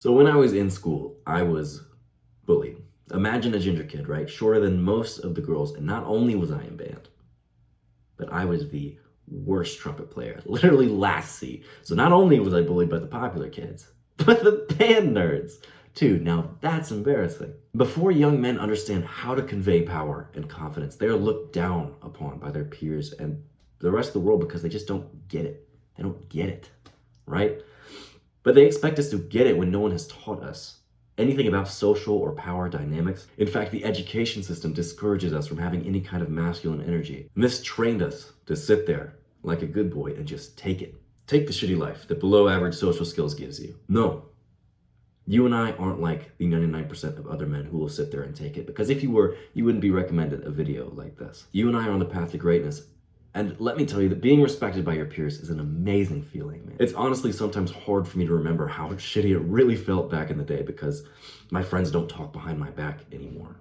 So when I was in school, I was bullied. Imagine a ginger kid, right? Shorter than most of the girls. And not only was I in band, but I was the worst trumpet player, literally last seat. So not only was I bullied by the popular kids, but the band nerds too. Now that's embarrassing. Before young men understand how to convey power and confidence, they are looked down upon by their peers and the rest of the world because they just don't get it. They don't get it, right? But they expect us to get it when no one has taught us anything about social or power dynamics. In fact, the education system discourages us from having any kind of masculine energy. And this trained us to sit there like a good boy and just take it. Take the shitty life that below average social skills gives you. No, you and I aren't like the 99% of other men who will sit there and take it. Because if you were, you wouldn't be recommended a video like this. You and I are on the path to greatness. And let me tell you that being respected by your peers is an amazing feeling, man. It's honestly sometimes hard for me to remember how shitty it really felt back in the day because my friends don't talk behind my back anymore.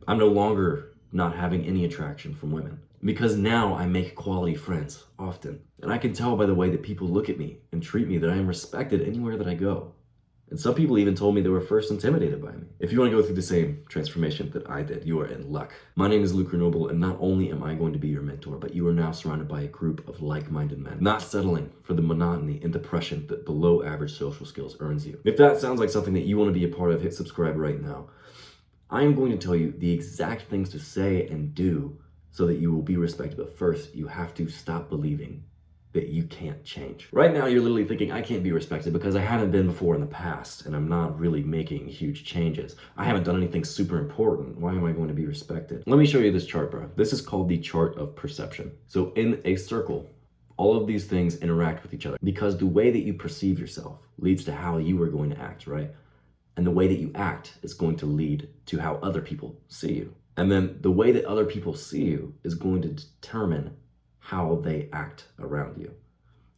I'm no longer not having any attraction from women because now I make quality friends often. And I can tell by the way that people look at me and treat me that I am respected anywhere that I go. And some people even told me they were first intimidated by me. If you want to go through the same transformation that I did, you are in luck. My name is Luke Noble, and not only am I going to be your mentor, but you are now surrounded by a group of like-minded men, not settling for the monotony and depression that below average social skills earns you. If that sounds like something that you want to be a part of, hit subscribe right now. I am going to tell you the exact things to say and do so that you will be respected, but first, you have to stop believing that you can't change. Right now, you're literally thinking, I can't be respected because I haven't been before in the past and I'm not really making huge changes. I haven't done anything super important. Why am I going to be respected? Let me show you this chart, bro. This is called the chart of perception. So in a circle, all of these things interact with each other because the way that you perceive yourself leads to how you are going to act, right? And the way that you act is going to lead to how other people see you. And then the way that other people see you is going to determine how they act around you.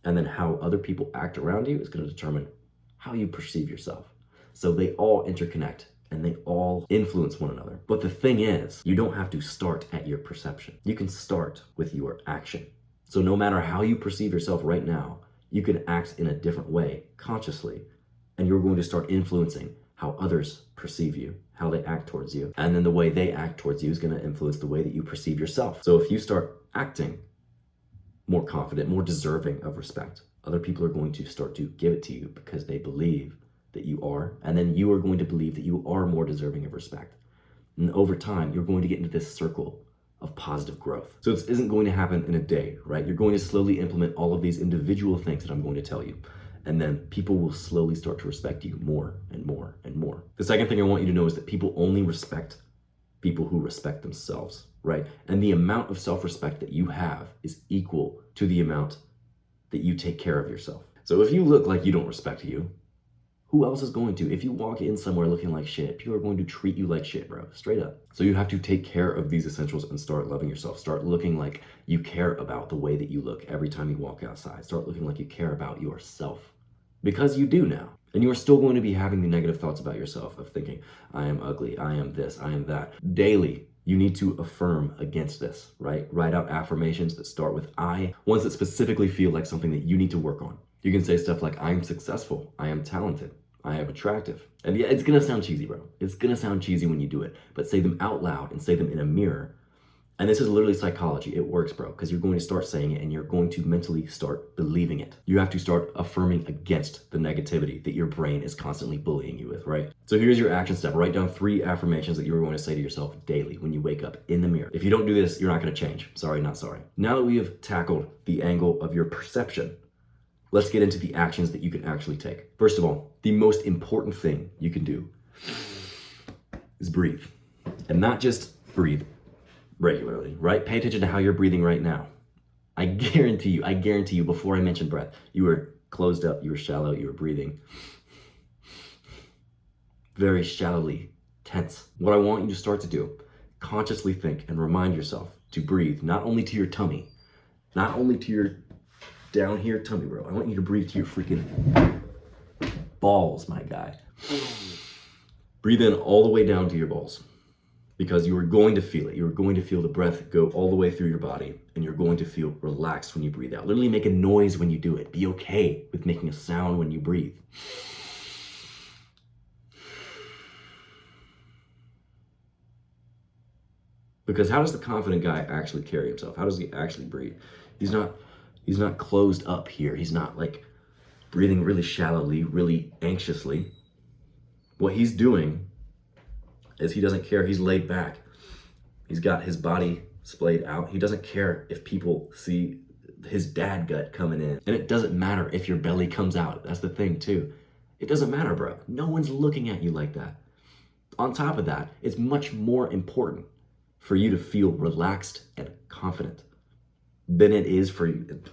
And then how other people act around you is going to determine how you perceive yourself. So they all interconnect and they all influence one another. But the thing is, you don't have to start at your perception. You can start with your action. So no matter how you perceive yourself right now, you can act in a different way consciously, and you're going to start influencing how others perceive you, how they act towards you. And then the way they act towards you is going to influence the way that you perceive yourself. So if you start acting more confident, more deserving of respect, other people are going to start to give it to you because they believe that you are, and then you are going to believe that you are more deserving of respect. And over time, you're going to get into this circle of positive growth. So this isn't going to happen in a day, right? You're going to slowly implement all of these individual things that I'm going to tell you. And then people will slowly start to respect you more and more and more. The second thing I want you to know is that people only respect people who respect themselves, right? And the amount of self-respect that you have is equal to the amount that you take care of yourself. So if you look like you don't respect you, who else is going to? If you walk in somewhere looking like shit, people are going to treat you like shit, bro, straight up. So you have to take care of these essentials and start loving yourself. Start looking like you care about the way that you look every time you walk outside. Start looking like you care about yourself, because you do now. And you are still going to be having the negative thoughts about yourself of thinking, I am ugly, I am this, I am that. Daily, you need to affirm against this, right? Write out affirmations that start with I, ones that specifically feel like something that you need to work on. You can say stuff like, I am successful, I am talented, I am attractive. And yeah, it's gonna sound cheesy, bro. It's gonna sound cheesy when you do it, but say them out loud and say them in a mirror. And this is literally psychology. It works, bro, because you're going to start saying it and you're going to mentally start believing it. You have to start affirming against the negativity that your brain is constantly bullying you with, right? So here's your action step. Write down 3 affirmations that you're going to say to yourself daily when you wake up in the mirror. If you don't do this, you're not going to change. Sorry, not sorry. Now that we have tackled the angle of your perception, let's get into the actions that you can actually take. First of all, the most important thing you can do is breathe. And not just breathe regularly, right? Pay attention to how you're breathing right now. I guarantee you, before I mentioned breath, you were closed up, you were shallow, you were breathing very shallowly, tense. What I want you to start to do, consciously think and remind yourself to breathe, not only to your tummy, not only to your down here tummy, bro. I want you to breathe to your freaking balls, my guy. Breathe in all the way down to your balls, because you are going to feel it. You're going to feel the breath go all the way through your body, and you're going to feel relaxed when you breathe out. Literally make a noise when you do it. Be okay with making a sound when you breathe. Because how does the confident guy actually carry himself? How does he actually breathe? He's not closed up here. He's not like breathing really shallowly, really anxiously. What he's doing is he doesn't care. He's laid back. He's got his body splayed out. He doesn't care if people see his dad gut coming in. And it doesn't matter if your belly comes out. That's the thing too. It doesn't matter, bro. No one's looking at you like that. On top of that, it's much more important for you to feel relaxed and confident than it is for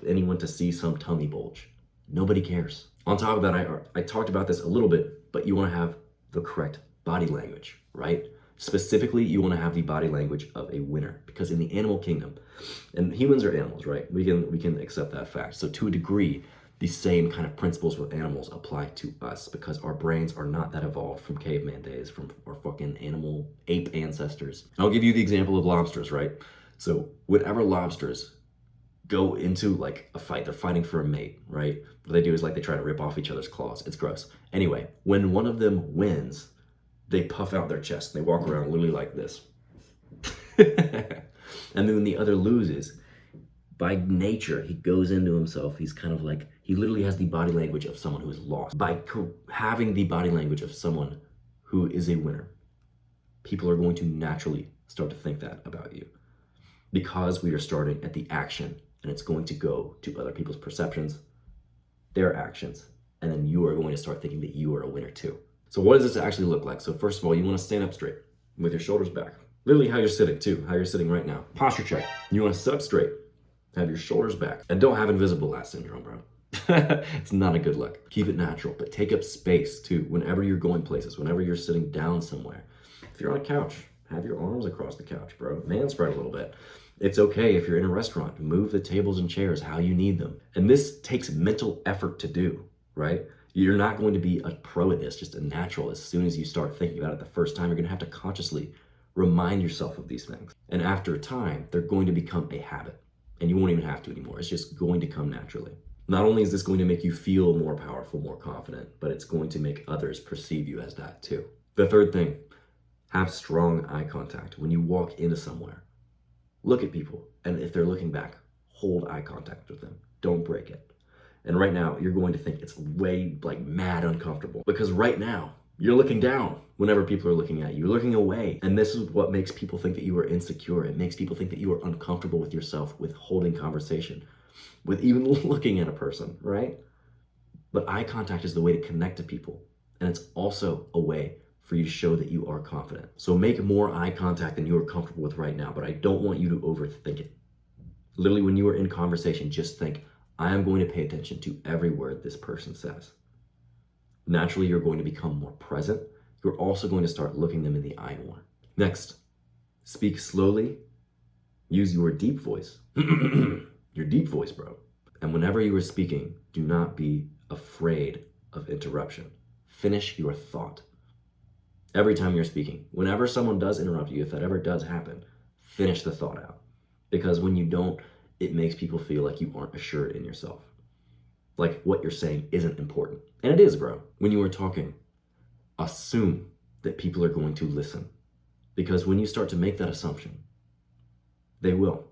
anyone to see some tummy bulge. Nobody cares. On top of that, I talked about this a little bit, but you want to have the correct body language, right? Specifically, you want to have the body language of a winner, because in the animal kingdom, and humans are animals, right? We can accept that fact. So to a degree, the same kind of principles with animals apply to us, because our brains are not that evolved from caveman days, from our fucking animal ape ancestors. I'll give you the example of lobsters, right? So whenever lobsters go into like a fight, they're fighting for a mate, right? What they do is like they try to rip off each other's claws. It's gross. Anyway, when one of them wins, they puff out their chest and they walk around literally like this. And then when the other loses, by nature, he goes into himself. He's kind of like, he literally has the body language of someone who is lost. By having the body language of someone who is a winner, people are going to naturally start to think that about you, because we are starting at the action, and it's going to go to other people's perceptions, their actions, and then you are going to start thinking that you are a winner too. So what does this actually look like? So first of all, you want to stand up straight with your shoulders back. Literally how you're sitting too, how you're sitting right now. Posture check. You want to sit up straight, have your shoulders back, and don't have invisible ass syndrome, bro. It's not a good look. Keep it natural, but take up space too whenever you're going places, whenever you're sitting down somewhere. If you're on a couch, have your arms across the couch, bro. Man spread a little bit. It's okay if you're in a restaurant. Move the tables and chairs how you need them. And this takes mental effort to do, right? You're not going to be a pro at this, just a natural. As soon as you start thinking about it the first time, you're going to have to consciously remind yourself of these things. And after a time, they're going to become a habit. And you won't even have to anymore. It's just going to come naturally. Not only is this going to make you feel more powerful, more confident, but it's going to make others perceive you as that too. The third thing, have strong eye contact. When you walk into somewhere, look at people. And if they're looking back, hold eye contact with them. Don't break it. And right now, you're going to think it's way like mad uncomfortable, because right now, you're looking down whenever people are looking at you. You're looking away. And this is what makes people think that you are insecure. It makes people think that you are uncomfortable with yourself, with holding conversation, with even looking at a person, right? But eye contact is the way to connect to people. And it's also a way for you to show that you are confident. So make more eye contact than you are comfortable with right now, but I don't want you to overthink it. Literally, when you are in conversation, just think, I am going to pay attention to every word this person says. Naturally, you're going to become more present. You're also going to start looking them in the eye more. Next, speak slowly. Use your deep voice. Your deep voice, bro. And whenever you are speaking, do not be afraid of interruption. Finish your thought. Every time you're speaking, whenever someone does interrupt you, if that ever does happen, finish the thought out. Because when you don't, it makes people feel like you aren't assured in yourself. Like what you're saying isn't important. And it is, bro. When you are talking, assume that people are going to listen. Because when you start to make that assumption, they will.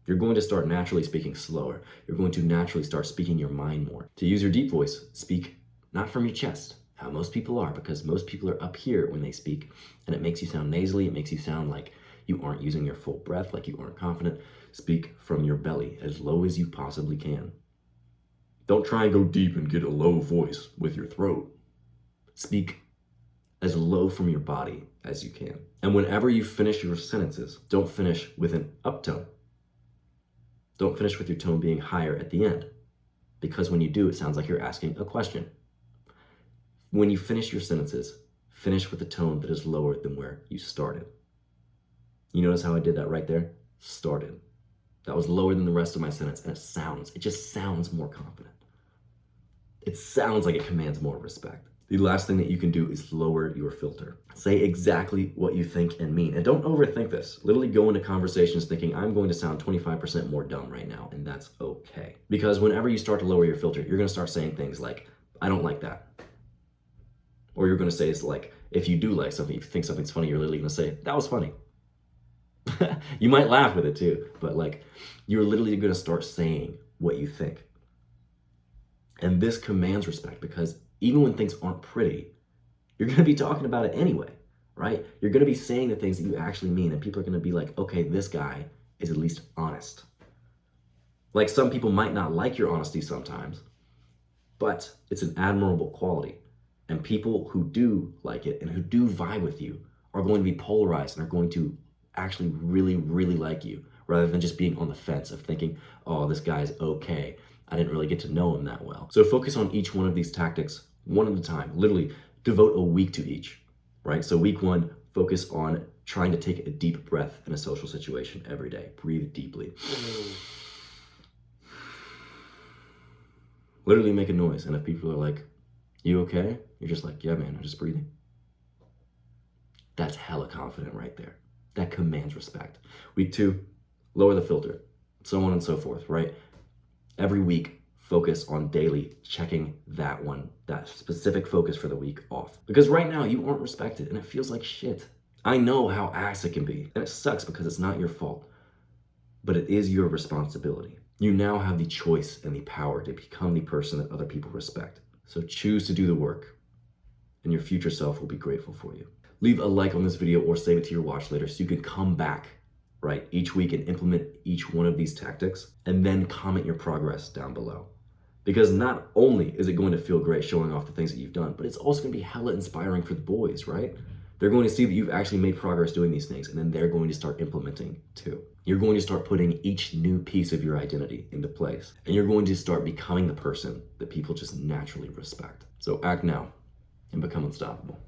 You're going to start naturally speaking slower. You're going to naturally start speaking your mind more. To use your deep voice, speak not from your chest, how most people are, because most people are up here when they speak, and it makes you sound nasally. It makes you sound like you aren't using your full breath, like you aren't confident. Speak from your belly, as low as you possibly can. Don't try and go deep and get a low voice with your throat. Speak as low from your body as you can. And whenever you finish your sentences, don't finish with an uptone. Don't finish with your tone being higher at the end, because when you do, it sounds like you're asking a question. When you finish your sentences, finish with a tone that is lower than where you started. You notice how I did that right there? Started. That was lower than the rest of my sentence, and it just sounds more confident. It sounds like it commands more respect. The last thing that you can do is lower your filter. Say exactly what you think and mean, and don't overthink this. Literally go into conversations thinking, I'm going to sound 25% more dumb right now, and that's okay. Because whenever you start to lower your filter, you're gonna start saying things like, I don't like that. Or you're gonna say, it's like, if you do like something, if you think something's funny, you're literally gonna say, that was funny. You might laugh with it too, but like, you're literally gonna start saying what you think. And this commands respect because even when things aren't pretty, you're gonna be talking about it anyway, right? You're gonna be saying the things that you actually mean, and people are gonna be like, okay, this guy is at least honest. Like, some people might not like your honesty sometimes, but it's an admirable quality. And people who do like it and who do vibe with you are going to be polarized and are going to actually really, really like you rather than just being on the fence of thinking, oh, this guy's okay. I didn't really get to know him that well. So focus on each one of these tactics one at a time. Literally devote a week to each, right? So week 1, focus on trying to take a deep breath in a social situation every day. Breathe deeply. Literally make a noise. And if people are like, you okay? You're just like, yeah, man, I'm just breathing. That's hella confident right there. That commands respect. Week 2, lower the filter, so on and so forth, right? Every week, focus on daily checking that specific focus for the week off. Because right now, you aren't respected and it feels like shit. I know how ass it can be, and it sucks because it's not your fault, but it is your responsibility. You now have the choice and the power to become the person that other people respect. So choose to do the work, and your future self will be grateful for you. Leave a like on this video or save it to your watch later so you can come back, right, each week and implement each one of these tactics, and then comment your progress down below. Because not only is it going to feel great showing off the things that you've done, but it's also going to be hella inspiring for the boys, right? They're going to see that you've actually made progress doing these things, and then they're going to start implementing too. You're going to start putting each new piece of your identity into place, and you're going to start becoming the person that people just naturally respect. So act now and become unstoppable.